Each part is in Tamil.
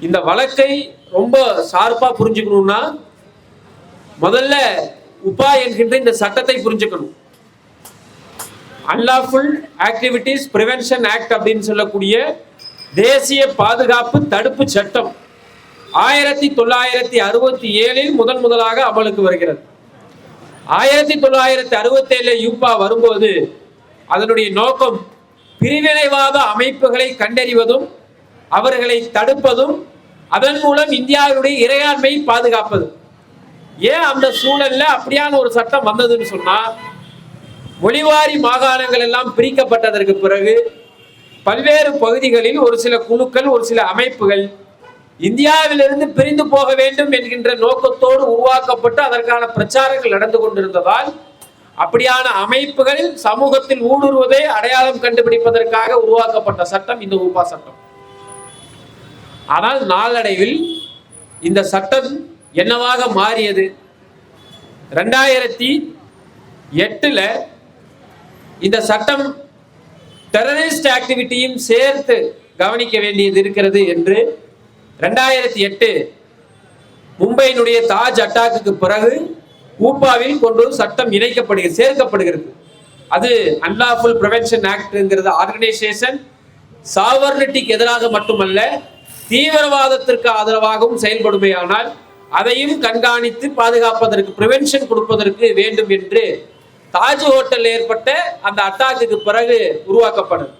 இந்த வழக்கை ரொம்ப ஷார்ப்பா புரிஞ்சுக்கணும்னா முதல்ல உபா என்கின்ற இந்த சட்டத்தை புரிஞ்சுக்கணும். அன்லாஃபுல் ஆக்டிவிட்டிஸ் பிரிவென்ஷன் ஆக்ட் அப்படின்னு சொல்லக்கூடிய தேசிய பாதுகாப்பு தடுப்பு சட்டம் 1967 முதலாக அமலுக்கு வருகிறது. 1967 யூப்பா வரும்போது அதனுடைய நோக்கம் பிரிவினைவாத அமைப்புகளை கண்டறிவதும் அவர்களை தடுப்பதும் அதன் மூலம் இந்தியாவுடைய இறையாண்மையை பாதுகாப்பது. ஏன் அந்த சூழல்ல அப்படியான ஒரு சட்டம் வந்ததுன்னு சொன்னா, மொழிவாரி மாகாணங்கள் எல்லாம் பிரிக்கப்பட்டதற்கு பிறகு பல்வேறு பகுதிகளில் ஒரு சில குழுக்கள் ஒரு சில அமைப்புகள் இந்தியாவிலிருந்து பிரிந்து போக வேண்டும் என்கின்ற நோக்கத்தோடு உருவாக்கப்பட்டு அதற்கான பிரச்சாரங்கள் நடந்து கொண்டிருந்ததால் அப்படியான அமைப்புகள் சமூகத்தில் ஊடுருவதை அடையாளம் கண்டுபிடிப்பதற்காக உருவாக்கப்பட்ட சட்டம் இந்த உபா சட்டம். ஆனால் நாளடைவில் இந்த சட்டம் என்னவாக மாறியது? 2008 இந்த சட்டம் டெரரிஸ்ட் ஆக்டிவிட்டியும் சேர்த்து கவனிக்க வேண்டியது இருக்கிறது என்று 2008 மும்பையினுடைய தாஜ் அட்டாக்கு பிறகு ஊப்பாவில் கொண்டு சட்டம் சேர்க்கப்படுகிறது. அது அன்லாஃபுல் பிரிவென்ஷன் ஆக்ட்ங்கிறது ஆர்கனைசேஷன் சாவர்னிட்டிக்கு எதிராக மட்டுமல்ல தீவிரவாதத்திற்கு ஆதரவாகவும் செயல்படுமையானால் அதையும் கண்காணித்து பாதுகாப்பதற்கு பிரிவென்ஷன் கொடுப்பதற்கு வேண்டும் என்று தாஜ் ஹோட்டல் ஏற்பட்ட அந்த அட்டாக்கு பிறகு உருவாக்கப்படும்.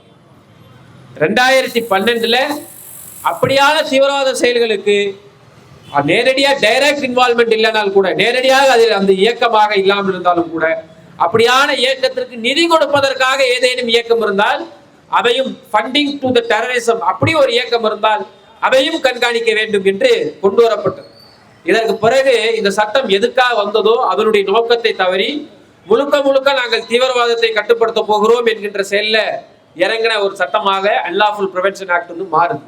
2012 அப்படியான தீவிரவாத செயல்களுக்கு நேரடியாக டைரக்ட் இன்வால்மெண்ட் இல்லைனாலும் கூட, நேரடியாக அதில் அந்த இயக்கமாக இல்லாமல் இருந்தாலும் கூட, அப்படியான இயக்கத்திற்கு நிதி கொடுப்பதற்காக ஏதேனும் இயக்கம் இருந்தால் அதையும் ஃபண்டிங் டு த டெரரிசம் அப்படி ஒரு இயக்கம் இருந்தால் அதையும் கண்காணிக்க வேண்டும் என்று கொண்டு வரப்பட்டது. இதற்கு பிறகு இந்த சட்டம் எதுக்காக வந்ததோ அதனுடைய நோக்கத்தை தவறி முழுக்க நாங்கள் தீவிரவாதத்தை கட்டுப்படுத்த போகிறோம் என்கின்ற செயல்ல இறங்கின ஒரு சட்டமாக அன்லாஃபுல் பிரிவென்ஷன் ஆக்ட் மாறுது.